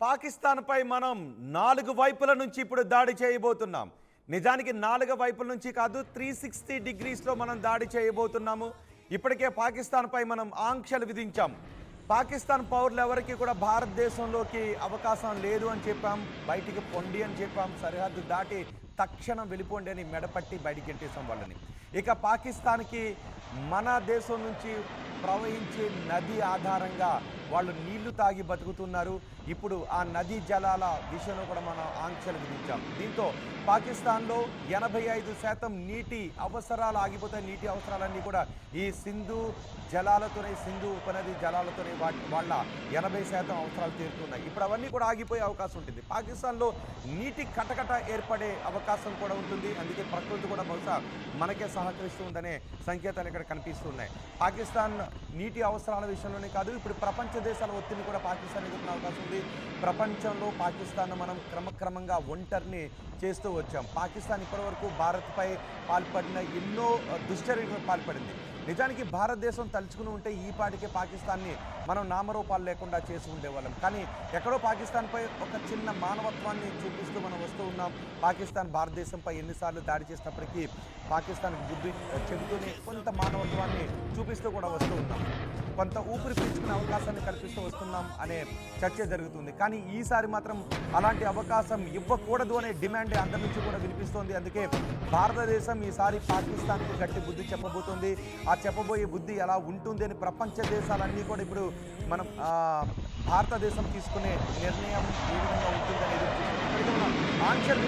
పాకిస్తాన్పై మనం 4 వైపుల నుంచి ఇప్పుడు దాడి చేయబోతున్నాం. నిజానికి 4 వైపుల నుంచి కాదు, 360 డిగ్రీస్లో మనం దాడి చేయబోతున్నాము. ఇప్పటికే పాకిస్తాన్పై మనం ఆంక్షలు విధించాం. పాకిస్తాన్ పౌరులు ఎవరికి కూడా భారతదేశంలోకి అవకాశం లేదు అని చెప్పాం. బయటికి పొండి అని చెప్పాం. సరిహద్దు దాటి తక్షణం వెళ్ళిపోండి అని మెడపట్టి బయటికి ఎంటేసాం వాళ్ళని. ఇక పాకిస్తాన్కి మన దేశం నుంచి ప్రవహించే నది ఆధారంగా వాళ్ళు నీళ్లు తాగి బతుకుతున్నారు. ఇప్పుడు ఆ నదీ జలాల విషయంలో కూడా మనం ఆంక్షలు విధించాం. దీంతో పాకిస్తాన్లో 85% నీటి అవసరాలు ఆగిపోతాయి. నీటి అవసరాలన్నీ కూడా ఈ సింధు జలాలతోనే, సింధు ఉపనది జలాలతోనే వాళ్ళ 80% అవసరాలు తీరుతున్నాయి. ఇప్పుడు అవన్నీ కూడా ఆగిపోయే అవకాశం ఉంటుంది. పాకిస్తాన్లో నీటి కటకట ఏర్పడే అవకాశం కూడా ఉంటుంది. అందుకే ప్రకృతి కూడా బహుశా మనకే సహకరిస్తుందనే సంకేతాలు ఇక్కడ కనిపిస్తున్నాయి. పాకిస్తాన్ నీటి అవసరాల విషయంలోనే కాదు, ఇప్పుడు ప్రపంచ దేశాల ఒత్తిడిని కూడా పాకిస్తాన్ ఎదుర్కొనే అవకాశం ఉంది. ప్రపంచంలో పాకిస్తాన్ మనం క్రమక్రమంగా ఒంటరిని చేస్తూ వచ్చాం. పాకిస్తాన్ ఇప్పటివరకు భారత్పై పాల్పడిన ఎన్నో దుశ్చర్యలకు పాల్పడింది. నిజానికి భారతదేశం తలుచుకుని ఉంటే ఈ పాటికే పాకిస్తాన్ని మనం నామరూపాలు లేకుండా చేసి ఉండేవాళ్ళం. కానీ ఎక్కడో పాకిస్తాన్పై ఒక చిన్న మానవత్వాన్ని చూపిస్తూ మనం వస్తూ ఉన్నాం. పాకిస్తాన్ భారతదేశంపై ఎన్నిసార్లు దాడి చేసినప్పటికీ పాకిస్తాన్ బుద్ధి చెబుతూనే కొంత మానవత్వాన్ని చూపిస్తూ కూడా వస్తూ ఉన్నాం. కొంత ఊపిరి పీల్చుకునే అవకాశాన్ని కల్పిస్తూ వస్తున్నాం అనే చర్చ జరుగుతుంది. కానీ ఈసారి మాత్రం అలాంటి అవకాశం ఇవ్వకూడదు అనే డిమాండ్ అందరి నుంచి కూడా వినిపిస్తోంది. అందుకే భారతదేశం ఈసారి పాకిస్తాన్కి గట్టి బుద్ధి చెప్పబోతోంది. ఆ చెప్పబోయే బుద్ధి ఎలా ఉంటుంది అని ప్రపంచ దేశాలన్నీ కూడా ఇప్పుడు మనం భారతదేశం తీసుకునే నిర్ణయం ఏ విధంగా ఉంటుందనేది ఆంక్షలు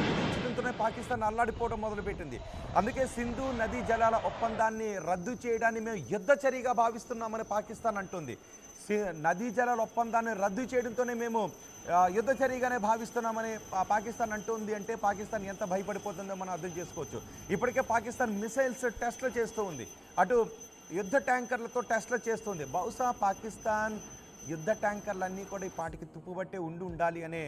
విధించడంతోనే పాకిస్తాన్ అల్లాడిపోవడం మొదలుపెట్టింది. అందుకే సింధు నదీ జలాల ఒప్పందాన్ని రద్దు చేయడాన్ని మేము యుద్ధచర్యగా భావిస్తున్నామని పాకిస్తాన్ అంటుంది. నదీ జలాల ఒప్పందాన్ని రద్దు చేయడంతోనే మేము యుద్ధచర్యగానే భావిస్తున్నామని పాకిస్తాన్ అంటుంది. అంటే పాకిస్తాన్ ఎంత భయపడిపోతుందో మనం అర్థం చేసుకోవచ్చు. ఇప్పటికే పాకిస్తాన్ మిసైల్స్ టెస్ట్లు చేస్తూ ఉంది. అటు యుద్ధ ట్యాంకర్లతో టెస్ట్లు చేస్తుంది. బహుశా పాకిస్తాన్ యుద్ధ ట్యాంకర్లన్నీ కూడా ఈ పాటికి తుప్పుబట్టే ఉండాలి అనే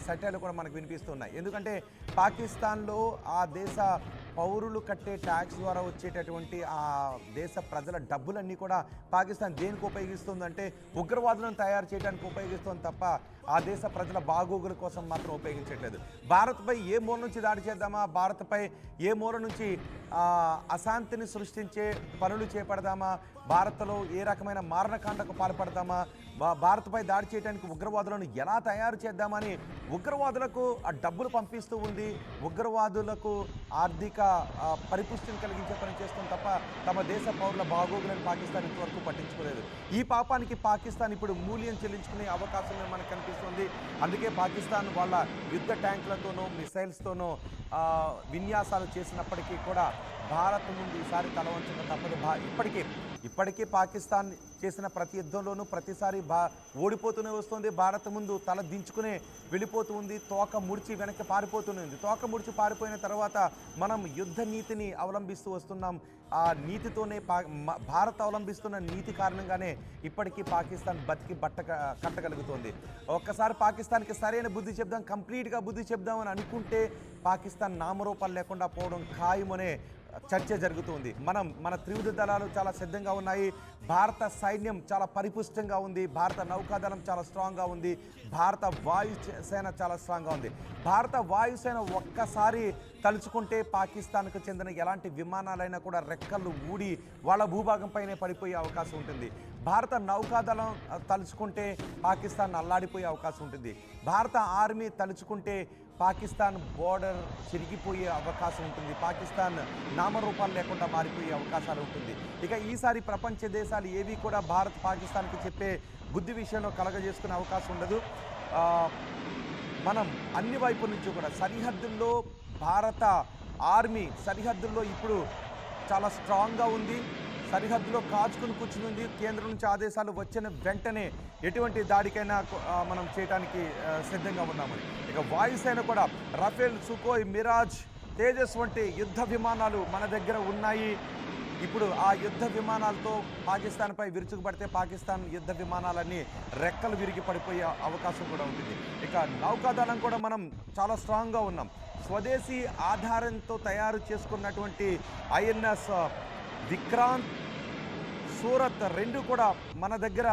సెటైలు కూడా మనకు వినిపిస్తున్నాయి. ఎందుకంటే పాకిస్తాన్లో ఆ దేశ పౌరులు కట్టే ట్యాక్స్ ద్వారా వచ్చేటటువంటి ఆ దేశ ప్రజల డబ్బులన్నీ కూడా పాకిస్తాన్ దేనికి ఉపయోగిస్తుందంటే ఉగ్రవాదులను తయారు చేయడానికి ఉపయోగిస్తుంది తప్ప ఆ దేశ ప్రజల బాగోగుల కోసం మాత్రం ఉపయోగించట్లేదు. భారత్పై ఏ మూల నుంచి దాడి చేద్దామా, భారత్పై ఏ మూల నుంచి అశాంతిని సృష్టించే పనులు చేపడదామా, భారత్లో ఏ రకమైన మారణకాండకు పాల్పడదామా, భారత్పై దాడి చేయడానికి ఉగ్రవాదులను ఎలా తయారు చేద్దామని ఉగ్రవాదులకు ఆ డబ్బులు పంపిస్తూ ఉంది. ఉగ్రవాదులకు ఆర్థిక పరిపుష్టిని కలిగించే పని చేస్తుంది తప్ప తమ దేశ పౌరుల బాగోగులను పాకిస్తాన్ ఇంతవరకు పట్టించుకోలేదు. ఈ పాపానికి పాకిస్తాన్ ఇప్పుడు మూల్యం చెల్లించుకునే అవకాశం మనకు కనిపిస్తుంది. అందుకే పాకిస్తాన్ వాళ్ళ యుద్ధ ట్యాంకులతోనూ మిసైల్స్తోనూ విన్యాసాలు చేసినప్పటికీ కూడా భారత్ ముందు ఈసారి తలవంచక తప్పదు. ఇప్పటికీ పాకిస్తాన్ చేసిన ప్రతి యుద్ధంలోనూ ప్రతిసారి ఓడిపోతూనే వస్తుంది. భారత్ ముందు తల దించుకునే వెళ్ళిపోతూ ఉంది. తోక ముడిచి వెనక్కి పారిపోతూనే ఉంది. తోక ముడిచి పారిపోయిన తర్వాత మనం యుద్ధ నీతిని అవలంబిస్తూ వస్తున్నాం. ఆ నీతితోనే భారత్ అవలంబిస్తున్న నీతి కారణంగానే ఇప్పటికీ పాకిస్తాన్ బతికి కట్టగలుగుతోంది. ఒక్కసారి పాకిస్తాన్కి సరైన బుద్ధి చెప్దాం, కంప్లీట్గా బుద్ధి చెప్దామని అనుకుంటే పాకిస్తాన్ నామరూపాలు లేకుండా పోవడం ఖాయమనే చర్చ జరుగుతుంది. మన త్రివిధ దళాలు చాలా సిద్ధంగా ఉన్నాయి. భారత సైన్యం చాలా పరిపుష్టంగా ఉంది. భారత నౌకాదళం చాలా స్ట్రాంగ్గా ఉంది. భారత వాయుసేన చాలా స్ట్రాంగ్గా ఉంది. భారత వాయుసేన ఒక్కసారి తలుచుకుంటే పాకిస్తాన్కు చెందిన ఎలాంటి విమానాలైనా కూడా రెక్కలు ఊడి వాళ్ళ భూభాగంపైనే పడిపోయే అవకాశం ఉంటుంది. భారత నౌకాదళం తలుచుకుంటే పాకిస్తాన్ అల్లాడిపోయే అవకాశం ఉంటుంది. భారత ఆర్మీ తలుచుకుంటే పాకిస్తాన్ బోర్డర్ చిరిగిపోయే అవకాశం ఉంటుంది. పాకిస్తాన్ నామరూపాలు లేకుండా మారిపోయే అవకాశాలు ఉంటుంది. ఇక ఈసారి ప్రపంచ దేశాలు ఏవి కూడా భారత్ పాకిస్తాన్కి చెప్పే బుద్ధి విషయంలో కలగజేసుకునే అవకాశం ఉండదు. మనం అన్ని వైపుల నుంచి కూడా సరిహద్దుల్లో భారత ఆర్మీ సరిహద్దుల్లో ఇప్పుడు చాలా స్ట్రాంగ్గా ఉంది. సరిహద్దులో కాచుకుని కూర్చుంది. కేంద్రం నుంచి ఆదేశాలు వచ్చిన వెంటనే ఎటువంటి దాడికైనా మనం చేయడానికి సిద్ధంగా ఉన్నామని. ఇక వాయుసేన కూడా రఫేల్, సుఖోయ్, మిరాజ్, తేజస్ వంటి యుద్ధ విమానాలు మన దగ్గర ఉన్నాయి. ఇప్పుడు ఆ యుద్ధ విమానాలతో పాకిస్తాన్పై విరుచుకుపడితే పాకిస్తాన్ యుద్ధ విమానాలన్నీ రెక్కలు విరిగి పడిపోయే అవకాశం కూడా ఉంటుంది. ఇక నౌకాదళం కూడా మనం చాలా స్ట్రాంగ్గా ఉన్నాం. స్వదేశీ ఆధారంతో తయారు చేసుకున్నటువంటి ఐఎన్ఎస్ విక్రాంత్, సూరత్ 2 కూడా మన దగ్గర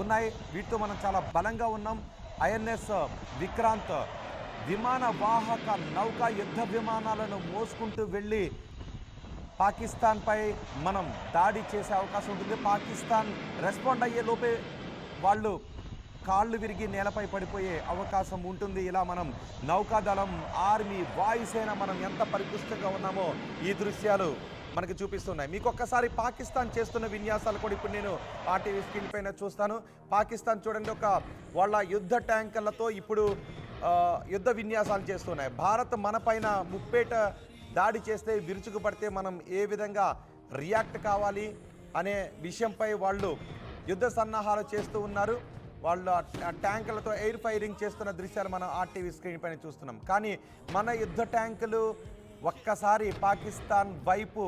ఉన్నాయి. వీటితో మనం చాలా బలంగా ఉన్నాం. ఐఎన్ఎస్ విక్రాంత్ విమాన వాహక నౌకా యుద్ధ విమానాలను మోసుకుంటూ వెళ్ళి పాకిస్తాన్పై మనం దాడి చేసే అవకాశం ఉంటుంది. పాకిస్తాన్ రెస్పాండ్ అయ్యే లోపే వాళ్ళు కాళ్ళు విరిగి నేలపై పడిపోయే అవకాశం ఉంటుంది. ఇలా మనం నౌకాదళం, ఆర్మీ, వాయుసేన మనం ఎంత పరిపుష్టంగా ఉన్నామో ఈ దృశ్యాలు మనకి చూపిస్తున్నాయి. మీకు ఒక్కసారి పాకిస్తాన్ చేస్తున్న విన్యాసాలు కూడా ఇప్పుడు నేను ఆర్టీవీ స్క్రీన్ పైన చూస్తాను. పాకిస్తాన్ చూడండి, ఒక వాళ్ళ యుద్ధ ట్యాంకర్లతో ఇప్పుడు యుద్ధ విన్యాసాలు చేస్తున్నాయి. భారత్ మన పైన ముప్పేట దాడి చేస్తే, విరుచుకుపడితే మనం ఏ విధంగా రియాక్ట్ కావాలి అనే విషయంపై వాళ్ళు యుద్ధ సన్నాహాలు చేస్తూ ఉన్నారు. వాళ్ళు ట్యాంకులతో ఎయిర్ ఫైరింగ్ చేస్తున్న దృశ్యాలు మనం ఆర్టీవీ స్క్రీన్ పైన చూస్తున్నాం. కానీ మన యుద్ధ ట్యాంకులు ఒక్కసారి పాకిస్తాన్ వైపు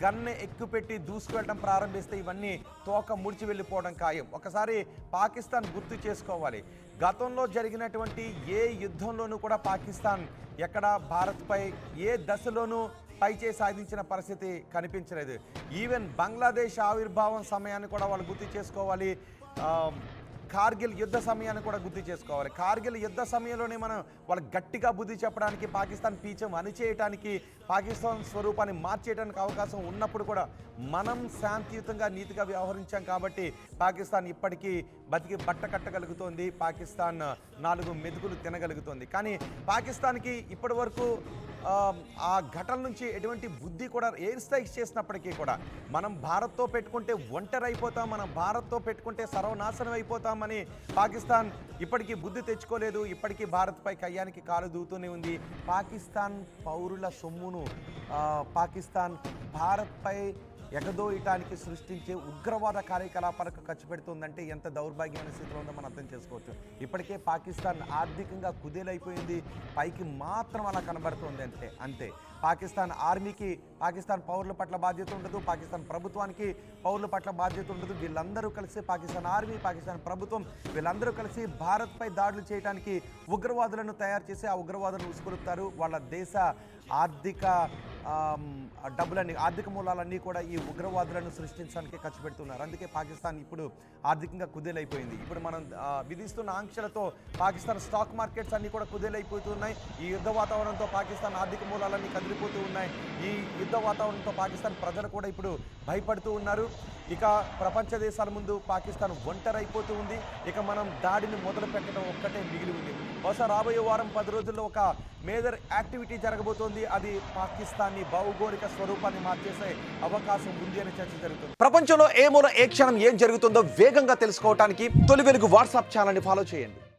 గన్ను ఎక్కుపెట్టి దూసుకువెళ్ళడం ప్రారంభిస్తే ఇవన్నీ తోక ముడిచి వెళ్ళిపోవడం ఖాయం. ఒకసారి పాకిస్తాన్ గుర్తు చేసుకోవాలి, గతంలో జరిగినటువంటి ఏ యుద్ధంలోనూ కూడా పాకిస్తాన్ ఎక్కడ భారత్పై ఏ దశలోనూ పైచేయి సాధించిన పరిస్థితి కనిపించలేదు. ఈవెన్ బంగ్లాదేశ్ ఆవిర్భావం సమయాన్ని కూడా వాళ్ళు గుర్తు చేసుకోవాలి. కార్గిల్ యుద్ధ సమయాన్ని కూడా గుర్తు చేసుకోవాలి. కార్గిల్ యుద్ధ సమయంలోనే మనం వాళ్ళకి గట్టిగా బుద్ధి చెప్పడానికి, పాకిస్తాన్ పీచం అణిచేయటానికి, పాకిస్తాన్ స్వరూపాన్ని మార్చేయడానికి అవకాశం ఉన్నప్పుడు కూడా మనం శాంతియుతంగా నీతిగా వ్యవహరించాం కాబట్టి పాకిస్తాన్ ఇప్పటికీ బతికి బట్ట కట్టగలుగుతోంది. పాకిస్తాన్ 4 మెతుకులు తినగలుగుతోంది. కానీ పాకిస్తాన్కి ఇప్పటి వరకు ఆ ఘటన నుంచి ఎటువంటి బుద్ధి కూడా, ఎయిర్ స్ట్రైక్స్ చేసినప్పటికీ కూడా మనం భారత్తో పెట్టుకుంటే ఒంటరి అయిపోతాం, మనం భారత్తో పెట్టుకుంటే సర్వనాశనం అయిపోతామని పాకిస్తాన్ ఇప్పటికీ బుద్ధి తెచ్చుకోలేదు. ఇప్పటికీ భారత్పై కయ్యానికి కాలు దూతూనే ఉంది. పాకిస్తాన్ పౌరుల సొమ్మును పాకిస్తాన్ భారత్పై ఎగదోయటానికి సృష్టించే ఉగ్రవాద కార్యకలాపాలకు ఖర్చు పెడుతుందంటే ఎంత దౌర్భాగ్యమైన స్థితిలో ఉందో మనం అర్థం చేసుకోవచ్చు. ఇప్పటికే పాకిస్తాన్ ఆర్థికంగా కుదేలైపోయింది, పైకి మాత్రం అలా కనబడుతుంది అంతే. పాకిస్తాన్ ఆర్మీకి పాకిస్తాన్ పౌరుల పట్ల బాధ్యత ఉండదు, పాకిస్తాన్ ప్రభుత్వానికి పౌరుల పట్ల బాధ్యత ఉండదు. వీళ్ళందరూ కలిసి, పాకిస్తాన్ ఆర్మీ, పాకిస్తాన్ ప్రభుత్వం, వీళ్ళందరూ కలిసి భారత్పై దాడులు చేయడానికి ఉగ్రవాదులను తయారు చేసి ఆ ఉగ్రవాదులను ఉసుకొలుపుతారు. వాళ్ళ దేశ ఆర్థిక ఆర్థిక మూలాలన్నీ కూడా ఈ ఉగ్రవాదులను సృష్టించడానికి ఖర్చు పెడుతున్నారు. అందుకే పాకిస్తాన్ ఇప్పుడు ఆర్థికంగా కుదేలైపోయింది. ఇప్పుడు మనం విధిస్తున్న ఆంక్షలతో పాకిస్తాన్ స్టాక్ మార్కెట్స్ అన్నీ కూడా కుదేలైపోతున్నాయి. ఈ యుద్ధ వాతావరణంతో పాకిస్తాన్ ఆర్థిక మూలాలన్నీ కదిలిపోతూ ఉన్నాయి. ఈ యుద్ధ వాతావరణంతో పాకిస్తాన్ ప్రజలు కూడా ఇప్పుడు భయపడుతూ ఉన్నారు. ఇక ప్రపంచ దేశాల ముందు పాకిస్తాన్ ఒంటరైపోతూ ఉంది. ఇక మనం దాడిని మొదలు పెట్టడం ఒక్కటే మిగిలి ఉంది. బహుశా రాబోయే వారం 10 రోజుల్లో ఒక మేజర్ యాక్టివిటీ జరగబోతోంది. అది పాకిస్తాన్ని భౌగోళిక స్వరూపాన్ని మార్చేసే అవకాశం ఉంది అనే చర్చ జరుగుతుంది. ప్రపంచంలో ఏ మూల ఏ క్షణం ఏం జరుగుతుందో వేగంగా తెలుసుకోవడానికి తొలి వెలుగు వాట్సాప్ ఛానల్ని ఫాలో చేయండి.